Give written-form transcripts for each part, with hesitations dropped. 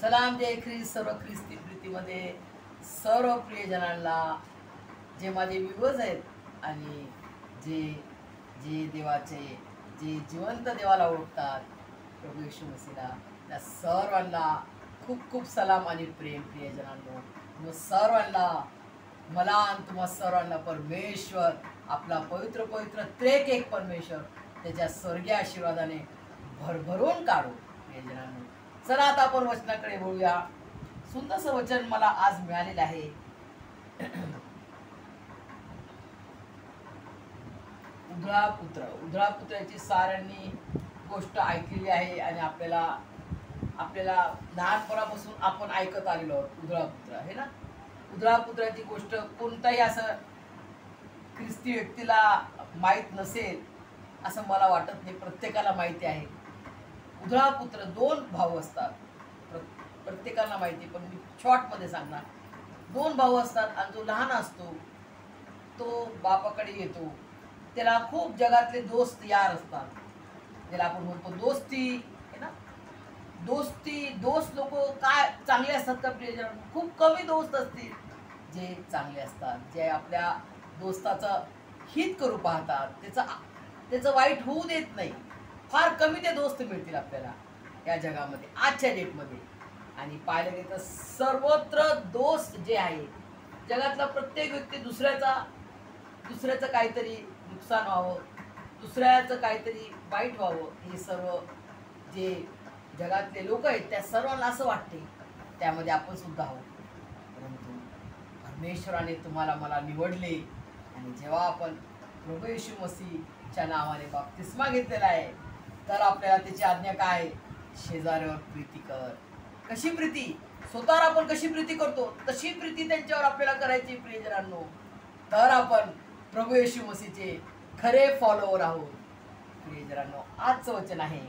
सलाम जय ख्रिस्त सर्व ख्रिस्ती प्रीतीमध्ये सर्व प्रियजनांना, जे माझे व्ह्यूअर्स आहेत आणि जे जे देवाचे जे जिवंत देवाला ओळखतात, प्रभू येशू मसीहला, त्या सर्वांना खूप खूप सलाम आणि प्रेम. प्रियजनांनो, तुम्हा सर्वांना, मला आणि तुम्हा सर्वांना परमेश्वर आपला पवित्र पवित्र त्रेक एक परमेश्वर त्याच्या स्वर्गीय आशीर्वादाने भरभरून काढो. प्रियजनांनो, चला आता आपण वचनाकडे बोलूया. सुंदरसं वचन मला आज मिळालेलं आहे. उधळा पुत्राची साऱ्यांनी गोष्ट ऐकलेली आहे आणि आपल्याला लहानपणापासून आपण ऐकत आलेलो आहोत. उधळा पुत्र आहे ना. उधळा पुत्राची गोष्ट कोणताही असं ख्रिस्ती व्यक्तीला माहीत नसेल असं मला वाटत नाही. प्रत्येकाला माहिती आहे. उधळा पुत्र 2 भाऊ असतात. प्रत्येकाला माहिती, पण मी शॉर्टमध्ये सांगणार. 2 भाऊ असतात आणि जो लहान असतो तो बापाकडे येतो. त्याला खूप जगातले दोस्त यार असतात, ज्याला आपण म्हणतो दोस्ती आहे ना. दोस्त लोक काय चांगले असतात का प्रियजन? खूप कमी दोस्त असतील जे चांगले असतात, जे आपल्या दोस्ताचं हित करू पाहतात, त्याचं वाईट होऊ देत नाही. फार कमी ते दोस्त मिळतील आपल्याला या जगामध्ये, आजच्या डेटमध्ये. आणि पाहिलं गेलं तर सर्वत्र दोस्त जे आहे, जगातला प्रत्येक व्यक्ती दुसऱ्याचं काहीतरी नुकसान व्हावं, दुसऱ्याचं काहीतरी वाईट व्हावं, हे सर्व जे जगातले लोक आहेत त्या सर्वांना असं वाटते. त्यामध्ये आपण सुद्धा आहोत. परंतु परमेश्वराने तुम्हाला मला निवडले आणि जेव्हा आपण प्रभू येशू मसीहच्या नावाने बाप्तिस्मा घेतलेला आहे, तर आपल्याला त्याची आज्ञा काय? शेजाऱ्यावर प्रीती कर. कशी प्रीती? स्वतःवर आपण कशी प्रीती करतो तशी प्रीती त्यांच्यावर आपल्याला करायची. प्रियजनांनो, तर आपण प्रभू येशू मसीहचे खरे फॉलोवर आहोत. प्रियजनांनो, आजचं वचन आहे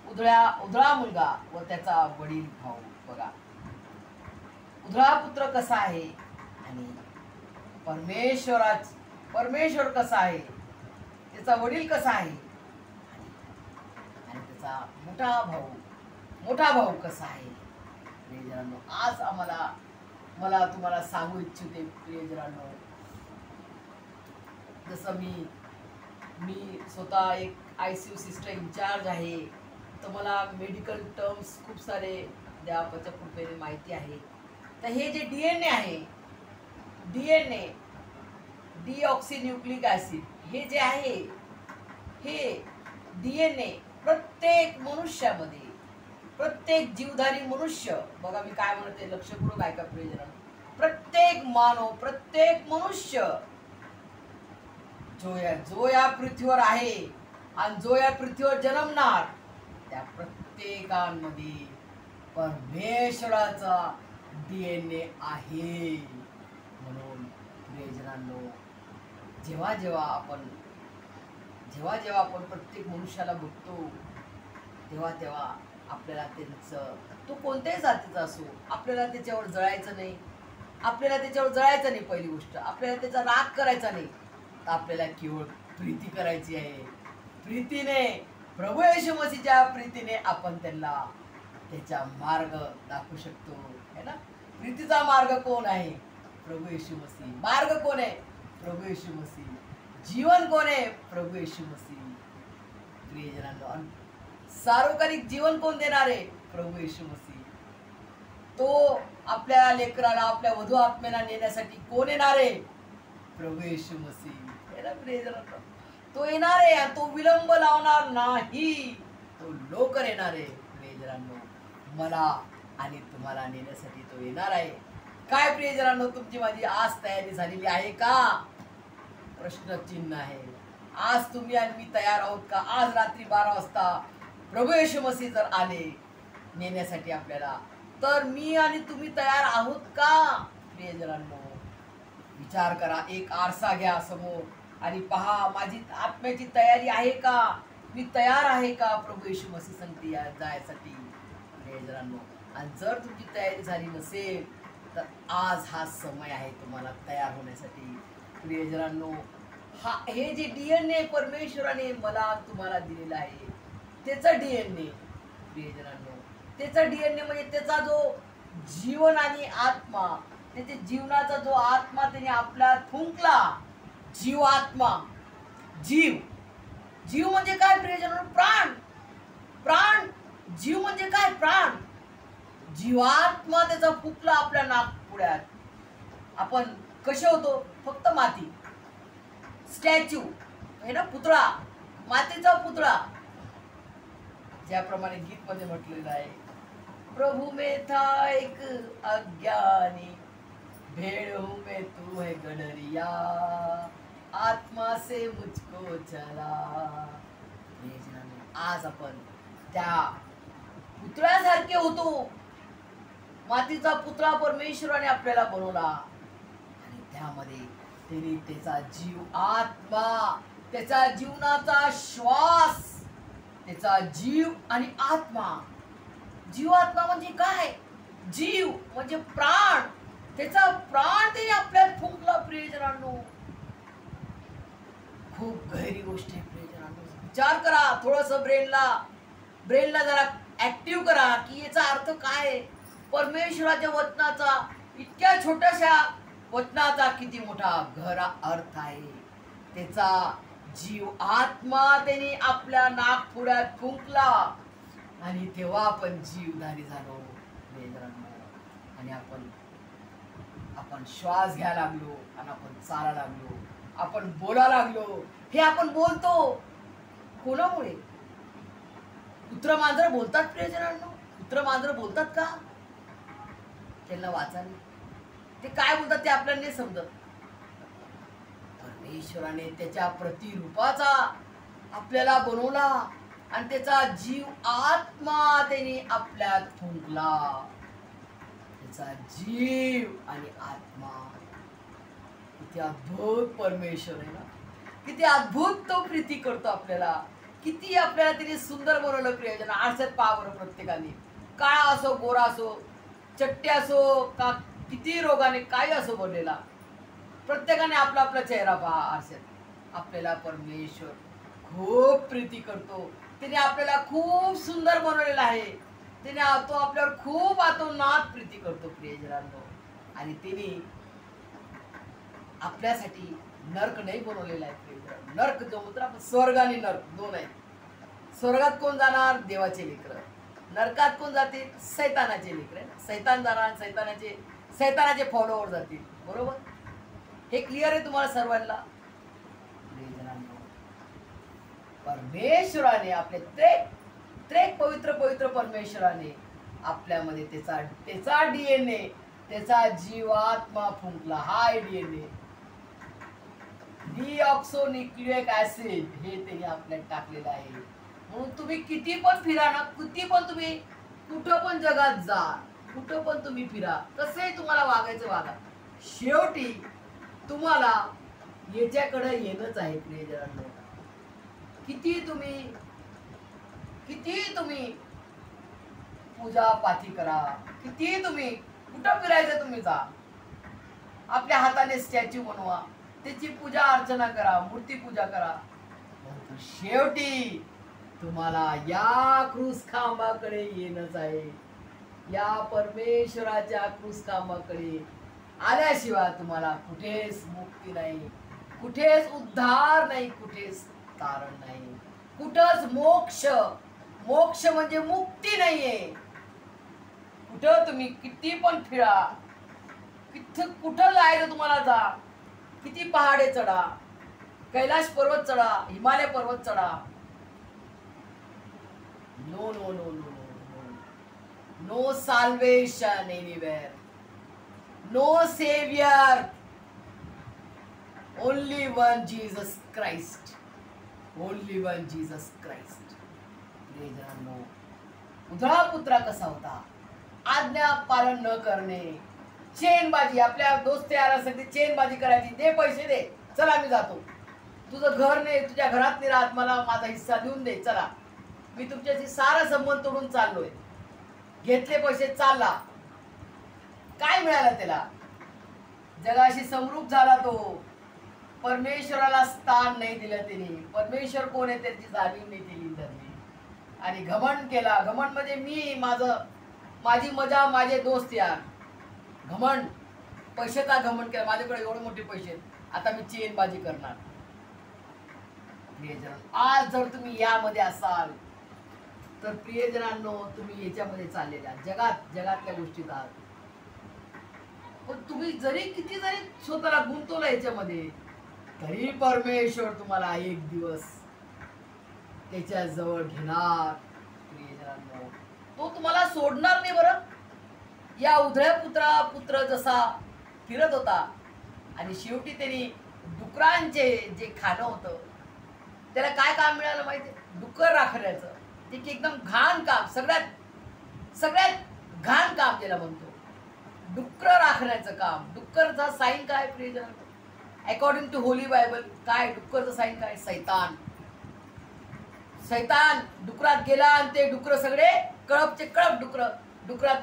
उधळा मुलगा व त्याचा वडील भाऊ. बघा, उधळा पुत्र कसा आहे आणि परमेश्वर कसा आहे, त्याचा वडील कसा आहे आणि त्याचा मोठा भाऊ कसा आहे. प्रियजनांनो, आज मला तुम्हाला सांगू इच्छिते. प्रियजनांनो, जसं मी स्वतः एक ICU सिस्टर इंचार्ज आहे, तर मला मेडिकल टर्म्स खूप सारे देवाच्या कृपेने माहिती आहे. तर हे जे DNA आहे, डीऑक्सिन्यूक्लिक ॲसिड, हे जे आहे, हे DNA प्रत्येक मनुष्यामध्ये, प्रत्येक जीवधारी मनुष्य, बघा मी काय म्हणते, लक्षपूर्वक ऐका प्रियजनांनो, प्रत्येक मानव, प्रत्येक मनुष्य जो या पृथ्वीवर आहे आणि जो या पृथ्वीवर जन्मणार, त्या प्रत्येकामध्ये परमेश्वराचा DNA आहे. म्हणून प्रियजनांनो, जेव्हा आपण प्रत्येक मनुष्याला बघतो, तेव्हा आपल्याला तो कोणत्याही जातीचा असो, आपल्याला त्याच्यावर जळायचं नाही. पहिली गोष्ट, आपल्याला त्याचा राग करायचा नाही. तर आपल्याला केवळ प्रीती करायची आहे. प्रीतीने, प्रभू येशू मसीहच्या प्रीतीने आपण त्याचा मार्ग दाखवू शकतो, है ना. प्रीतीचा मार्ग कोण आहे? प्रभू येशू मसीह. मार्ग कोण आहे? प्रभू येशू मसीह. जीवन कोण आहे? प्रभू येशू मसीह. प्रियजनांनो, सार्वकालिक जीवन कोण देणार आहे? प्रभू येशू मसीह. तो आपल्या लेकराला, आपल्या वधू आत्मेला नेण्यासाठी कोण येणार आहे? प्रभू येशू मसीह. प्रियजनांनो, तो येणार आहे आणि तो विलंब लावणार नाही. तो लवकर येणार आहे. प्रियजनांनो, मला आणि तुम्हाला नेण्यासाठी तो येणार आहे. काय प्रियजनांनो, तुमची माझी आज तयारी झालेली आहे का? प्रश्नचिन्ह आहे. आज तुम्ही आणि मी तयार आहोत का? आज रात्री 12 वाजता प्रभू येशू मसीह जर आले नेण्यासाठी आपल्याला, तर मी आणि तुम्ही तयार आहोत का? प्रियजनांनो, विचार करा. एक आरसा घ्या समोर आणि पहा, माझी आत्म्याची तयारी आहे का? मी तयार आहे का प्रभू येशू मसीह संगती जायसाठी? प्रियजनांनो, आणि जर तुमची तयारी झाली नसेल, तर आज हा समय आहे तुम्हाला तयार होण्यासाठी. प्रियजनांनो, हे जे DNA परमेश्वराने मला तुम्हाला दिलेलं आहे, त्याचा DNA. प्रियजनांनो, त्याचा डीएनए म्हणजे त्याचा जो जीवन आणि आत्मा, त्याच्या जीवनाचा जो आत्मा त्याने आपल्यात फुंकला. जीवात्मा, जीव. जीव म्हणजे काय प्रियजन? प्राण. प्राण. जीव म्हणजे काय? प्राण. जीवात्मा त्याचा फुंकला आपल्या नाकपुड्यात. आपण कसे होतो? फक्त माती, स्टॅच्यू आहे ना, पुतळा, मातीचा पुतळा. ज्याप्रमाणे गीत मध्ये म्हटलेलं आहे, प्रभु में था एक अज्ञानी, भेड़ हूँ मैं तू है गडरिया, आत्मा से मुझको चला. आज आपण त्या पुतळ्यासारखे होतो. मातीचा पुतळा परमेश्वराने आपल्याला बनवला आणि त्यामध्ये त्याने त्याचा जीव, आत्मा, त्याचा जीवनाचा श्वास, त्याचा जीव आणि आत्मा. जीवात्मा म्हणजे काय? जीव म्हणजे प्राण. त्याचा प्राण त्याने आपल्यात फुंकला. प्रियजनांनो, खूप गहरी गोष्ट आहे प्रियजनांनो. विचार करा, थोडस ब्रेनला जरा ऍक्टिव्ह करा की याचा अर्थ काय आहे. परमेश्वराच्या वचनाचा, इतक्या छोट्याशा वचनाचा किती मोठा गहरा अर्थ आहे. त्याचा जीव, आत्मा त्याने आपल्या नाकपुड्यात फुंकला आणि तेव्हा आपण जीवधारी झालो आणि आपण श्वास घ्यायला लागलो आणि आपण चालायला लागलो, आपण बोलायला लागलो. हे आपण बोलतो कोणामुळे? कुत्र मांजर बोलतात प्रियजनांनो? कुत्र मांजर बोलतात का? त्यांना वाचायला ते काय बोलतात ते आपल्याला नाही समजत. परमेश्वराने त्याच्या प्रतिरूपाचा आपल्याला बनवला आणि त्याचा जीव, आत्मा त्याने आपल्यात फुंकला. त्याचा जीव आणि आत्मा. किती अद्भुत परमेश्वर आहे ना, किती अद्भुत तो प्रीती करतो आपल्याला. किती आपल्याला त्याने सुंदर बनवलं प्रियजन. आरशात पहा बरं, प्रत्येकाने, काळा असो, गोरा असो, चट्टे असो, का किती रोगाने काही असो बनलेला, प्रत्येकाने आपला आपला चेहरा पहा आरशात. आपल्याला परमेश्वर खूप प्रीती करतो. त्याने आपल्याला खूप सुंदर बनवलेला आहे. त्याने तो आपल्यावर खूप आतोनात प्रीती करतो प्रियजनांनो. आणि त्याने आपल्यासाठी नरक नाही बनवलेला आहे प्रियजन. नरक जो म्हणतो आपण, स्वर्ग आणि नरक दोन आहेत. स्वर्गात कोण जाणार? देवाचे लेकरं. नरकात कोण जातील? सैतानाचे लेकरं. सैतान जाणार, सैतानाचे फॉलोअर जातील. बरोबर? हे क्लिअर आहे तुम्हाला सर्वांना? परमेश्वराने आपले त्रेक पवित्र परमेश्वराने आपल्यामध्ये त्याचा डीएनए, त्याचा जीवात्मा फुंकला. हाय डीएनए, डीऑक्सोन्यूक्लिक ऍसिड, हे त्याने आपल्यात टाकलेलं आहे. म्हणून तुम्ही किती पण फिरा ना, किती पण तुम्ही कुठं पण जगात जा, कुठं पण तुम्ही फिरा, कसंही तुम्हाला वागायचं वागा, शेवटी तुम्हाला याच्याकडे येणंच आहे प्रियजनांनो. किती तुम्ही पूजा पाठी करा, किती तुम्ही कुठं फिरायचं तुम्ही जा, आपल्या हाताने स्टॅच्यू बनवा, त्याची पूजा अर्चना करा, मूर्ती पूजा करा, शेवटी तुम्हाला या क्रूस खांबाकडे येणंच आहे. या परमेश्वराच्या क्रूस खांबाकडे आल्याशिवाय तुम्हाला कुठेच मुक्ती नाही, कुठेच उद्धार नाही, कुठेच तारण नाही, कुठंच मोक्ष म्हणजे मुक्ती नाहीये. कुठं तुम्ही किती पण फिरा, कुठं जायचं तुम्हाला जा, किती पहाडे चढा, कैलाश पर्वत चढा, हिमालय पर्वत चढा, no no no no no no salvation anywhere, no savior, only one Jesus Christ, only one Jesus Christ. उधळा पुत्रा कसा होता? आज्ञा पालन न करणे, चेनबाजी. आपल्या दोस्त यारासाठी चेनबाजी करायची, दे पैसे दे, चला मी जातो, तुझं घर नाही, तुझ्या घरात नाही राहत, मला माझा हिस्सा देऊन दे, चला मी तुमच्याशी सारा संबंध तोडून चाललोय. घेतले पैसे, चालला. काय मिळालं त्याला? जगाशी समरूप झाला तो. परमेश्वराला स्थान नाही दिलं त्याने. परमेश्वर कोण आहे त्याची जाणीव नाही दिली. आणि घमंड केला. घमंड म्हणजे मी, माझी मजा, माझे दोस्त यार. घमंड, पैशाचा घमंड केला. माझ्याकडे एवढे मोठे पैसे आहेत, आता मी चेनबाजी करणार. प्रियजन, आज जर तुम्ही यामध्ये असाल तर प्रियजनांनो, तुम्ही याच्यामध्ये चाललेल्या जगातल्या गोष्टीत आहात. पण तुम्ही किती जरी स्वतःला गुंतवलं याच्यामध्ये, तरी परमेश्वर तुम्हाला एक दिवस त्याच्या जवळ घेणार. प्रियजनांनो, तो तुम्हाला सोडणार नाही बरं. या उधळ्या पुत्र जसा फिरत होता आणि शेवटी त्यांनी डुकरांचे जे खाणं होतं, त्याला काय काम मिळालं माहिती? डुकर राखण्याचं. ते एकदम घाण काम, सगळ्यात घाण काम त्याला म्हणतो, डुकर राखण्याचं काम. डुक्करचा साईन काय प्रियजन? अकॉर्डिंग टू होली बायबल काय डुक्करचं साईन काय? सैतान डुकरात गेला आणि ते डुकर सगळे कळपचे कळप डुकरात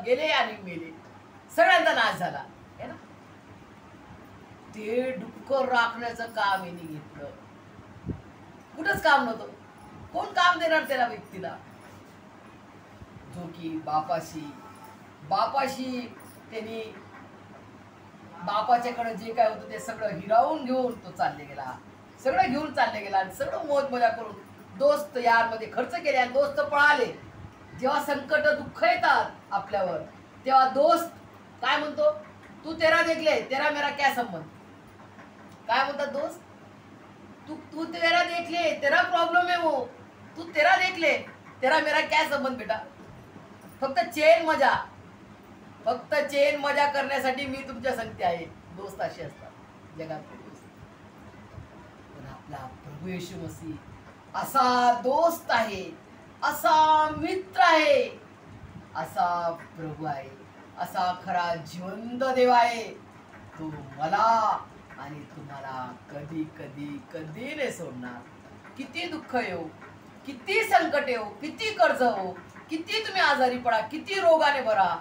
गेले आणि मेले. सगळ्यांचा नाश झाला है ना. ते डुक्कर राखण्याचं काम यांनी घेतलं. कुठंच काम नव्हतं. कोण काम देणार त्याला व्यक्तीला? जो की बापाशी त्यांनी बापाच्याकडे जे काय होतं ते सगळं हिरावून घेऊन तो चालले गेला. सगळं घेऊन चालले गेला आणि सगळं मोज मजा करून दोस्त यार मध्ये खर्च केले आणि दोस्त पळाले. जेव्हा संकट दुःख येतात आपल्यावर, तेव्हा दोस्त काय म्हणतो? तू तेरा देख ले, तेरा मेरा क्या संबंध. काय म्हणतात दोस्त? तू तेरा देख ले, तेरा प्रॉब्लेम है वो. तू तेरा देख ले, तेरा मेरा क्या संबंध बेटा. फक्त चेन मजा करण्यासाठी मी तुमच्या संगती आहे. दोस्त असे असतात जगातले दोस्त. पण आपला प्रभू येशू मसीह असा दोस्त आहे, असा मित्र आहे, असा प्रभू आहे, असा खरा जिवंत देव आहे. तो मला आणि तुम्हाला कधी नाही सोडणार. किती दुःख येऊ, किती संकट येऊ, किती कर्ज हो, किती तुम्ही आजारी पडा, किती रोगाने भरा,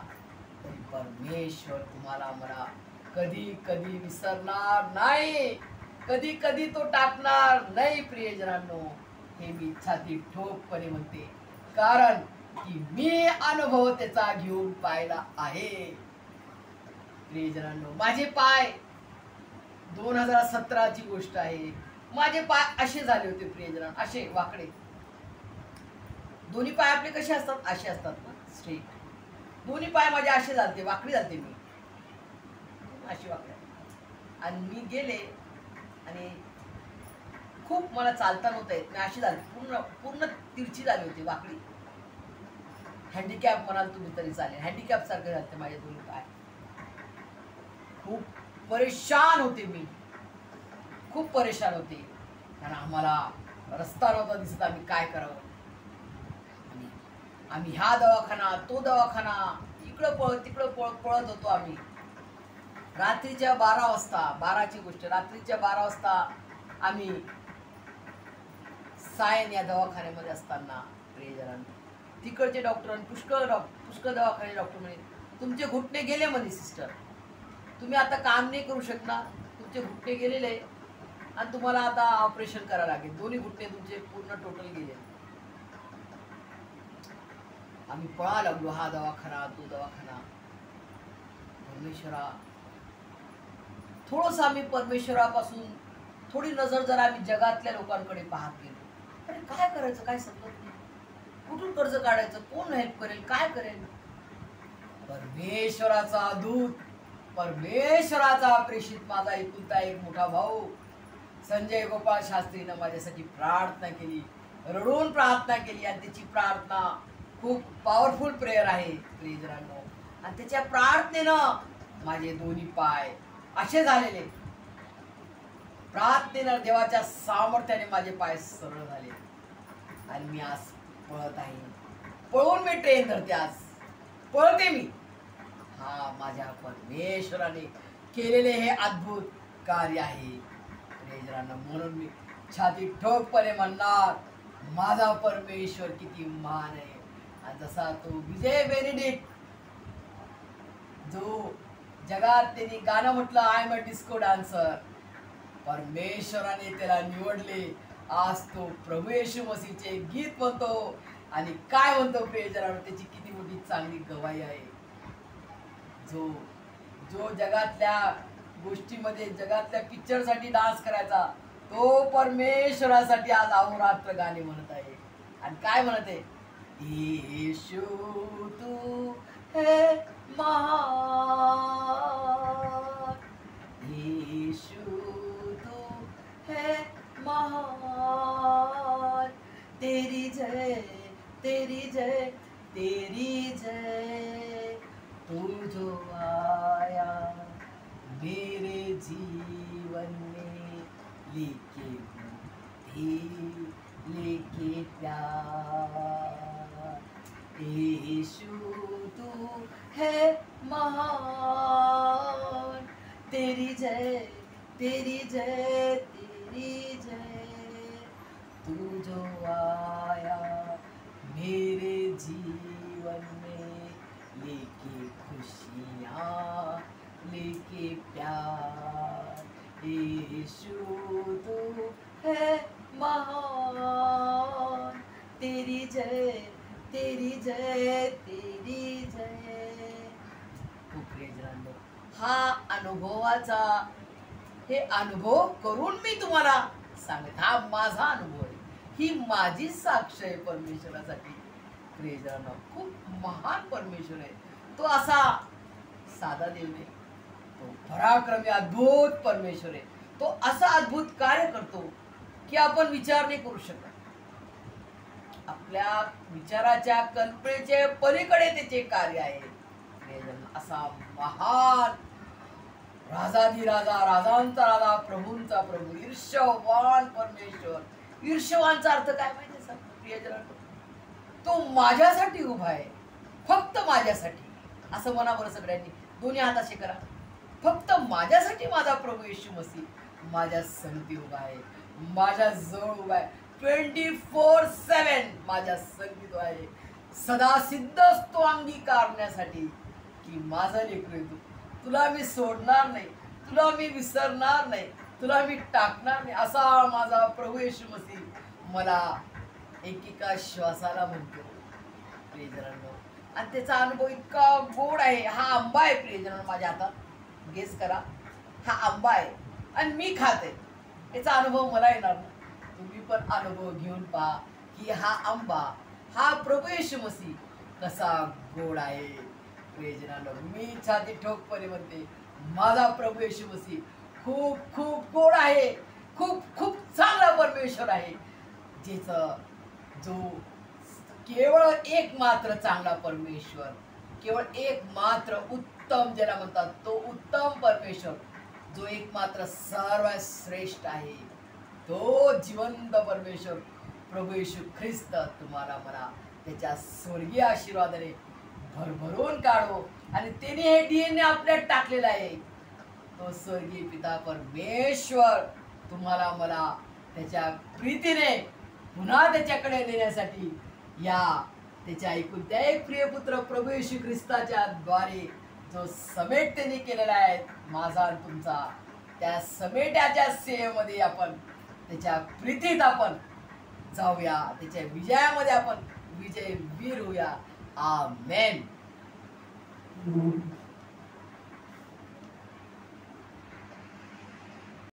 तरी परमेश्वर तुम्हाला मला कधी विसरणार नाही. कधी तो टाकणार नाही. प्रियजनांनो, हे मी छाती ठोकपणे म्हणते, कारण की मी अनुभव त्याचा घेऊन पाहिला आहे. प्रियजनांनो, माझे पाय 2017ची गोष्ट आहे. माझे पाय असे झाले होते प्रियजनांनो, असे वाकडे. दोन्ही पाय आपले कसे असतात? असे असतात ना, स्ट्रेट. दोन्ही पाय माझे असे झालते, वाकडी झालते मी, अशी वाकडी. आणि मी गेले आणि खूप मला चालता नव्हतं येत. मी अशी झाली, पूर्ण तिरची झाली होती, वाकडी. हँडिकॅप म्हणाल तुम्ही तरी चालेल. हँडिकॅप सारखे झाले माझे दोन्ही पाय. खूप परेशान होते मी, खूप परेशान होते. कारण आम्हाला रस्ता नव्हता दिसत, आम्ही काय करावं. आम्ही ह्या दवाखाना तो दवाखाना, इकडं तिकडं पळत होतो आम्ही. रात्रीच्या 12 वाजता, 12ची गोष्ट, रात्रीच्या 12 वाजता आम्ही सायन या दवाखान्यामध्ये असताना प्रियजनांनो, तिकडचे डॉक्टर पुष्कळ दवाखाने डॉक्टर म्हणे, तुमचे घुटणे गेले म्हणे सिस्टर, तुम्ही आता काम नाही करू शकणार, तुमचे घुटणे गेलेले आणि तुम्हाला आता ऑपरेशन करावं लागेल. दोन्ही घुटणे तुमचे पूर्ण टोटल गेले. आम्ही पळा लागलो, हा दवाखाना तो दवाखाना. परमेश्वरा, थोडंसं आम्ही परमेश्वरापासून थोडी नजर जर आम्ही जगातल्या लोकांकडे पाहत गेलो, अरे काय करायचं, काय समजत नाही. कुठून कर्ज काढायचं, कोण हेल्प करेल, काय करेल. परमेश्वराचा दूत, परमेश्वराचा प्रेषित माझा एकुलता एक मोठा भाऊ संजय गोपाळ शास्त्रीनं माझ्यासाठी प्रार्थना केली, रडून प्रार्थना केली. आणि त्याची प्रार्थना खूप पॉवरफुल प्रेयर आहे प्रियजनांनो. आणि त्याच्या प्रार्थनेनं माझे दोन्ही पाय असे झालेले. प्रार्थनेनं देवाच्या सामर्थ्याने माझे पाय सरळ झाले आणि मी आज पळत आहे. पळून मी ट्रेन धरते, आज पळते मी. हा माझ्या परमेश्वराने केलेले हे अद्भुत कार्य आहे प्रियजनांनो. म्हणून मी छाती ठोकपणे म्हणणार, माझा परमेश्वर किती महान आहे. आणि जसा तो विजय बेनेडिक्ट, जो जगात त्यांनी गाणं म्हटलं, I am a disco dancer, परमेश्वराने त्याला निवडले आज तो प्रभू येशू मसीहचे गीत म्हणतो आणि काय म्हणतो प्रियजनांनो, त्याची किती मोठी चांगली गवाही आहे. जो जो जगातल्या गोष्टीमध्ये, जगातल्या पिक्चरसाठी डान्स करायचा, तो परमेश्वरासाठी आज अहोरात्र गाणे म्हणत आहे. आणि काय म्हणत आहे? येशू तू है महान, येशू तू है महान, तेरी जय तेरी जय तेरी जय, तू जो आया मेरे जीवन में, लेके बुद्धि लेके प्यार, यीशु तू है महान, तेरी जय तेरी जय तेरी जय, तू जो आया मेरे जीवन में, लेके खुशियाँ लेके प्यार, यीशु तू है महान, तेरी जय तेरी जय तेरी जय. प्रियजनांनो, हा अनुभवाचा, हे अनुभव करून मी तुम्हाला सांगत, हा माझा अनुभव आहे, ही माझी साक्ष आहे परमेश्वरासाठी. प्रियजनांनो, खूप महान परमेश्वर आहे. तो असा साधा देव नाही, तो पराक्रमी अद्भुत परमेश्वर आहे. तो असा अद्भुत कार्य करतो की आपण विचार नाही करू शकत. आपल्या विचाराच्या कल्पनेचे पलीकडे त्याचे कार्य आहे. असा महान राजाधिराजा, राजांचा राजा, प्रभूंचा प्रभू, ईर्ष्यवान परमेश्वर. ईर्ष्यवानचा अर्थ काय माहिती सर प्रियजनांनो? तो माझ्यासाठी उभा आहे, फक्त माझ्यासाठी. असं म्हणा बरं सगळ्यांनी, दोन्ही हात असे करा. फक्त माझ्यासाठी माझा प्रभू येशू मसीह माझ्या संगती उभा आहे, माझ्या जवळ उभा आहे. 24/7 माझ्या संगीत आहे. सदा सिद्ध असतो अंगीकारण्यासाठी की माझा लेकरू तू, तुला मी सोडणार नाही, तुला मी विसरणार नाही, तुला मी टाकणार नाही, असा माझा प्रभू येशू मसीह मला एकेका श्वासाला म्हणतो. प्रियजनांनो, आणि त्याचा अनुभव इतका गोड आहे. हा आंबा आहे प्रियजनांनो माझ्या हातात, गेस करा. हा आंबा आहे आणि मी खाते, याचा अनुभव मला येणार ना. तुम्ही पण अनुभव घेऊन पहा की हा आंबा, हा प्रभू येशू मसीह कसा गोड आहे. प्रियजनांनो, मी छाती ठोकपणे म्हणते, माझा प्रभू येशू मसीह खूप खूप गोड आहे, खूप खूप चांगला परमेश्वर आहे. जो केवळ एक मात्र चांगला परमेश्वर, केवळ एक मात्र उत्तम ज्याला म्हणतात, तो उत्तम परमेश्वर, जो एक मात्र सर्वात श्रेष्ठ आहे, तो जिवंत परमेश्वर प्रभू येशू ख्रिस्त तुम्हाला मला त्याच्या स्वर्गीय आशीर्वादाने भरभरून काढो. आणि त्याने हे DNA आपल्यात टाकलेला आहे. तो स्वर्गीय पिता परमेश्वर तुम्हाला मला त्याच्या प्रीतीने पुन्हा त्याच्याकडे नेण्यासाठी या त्याच्या एकुलत्या एक प्रियपुत्र प्रभू येशू ख्रिस्ताच्या द्वारे जो समेट त्यांनी केलेला आहे माझा आणि तुमचा, त्या समेट्याच्या सेवेमध्ये आपण त्याच्या प्रीतीत आपण जाऊया, त्याच्या विजयामध्ये आपण विजय वीर होऊया. आमेन.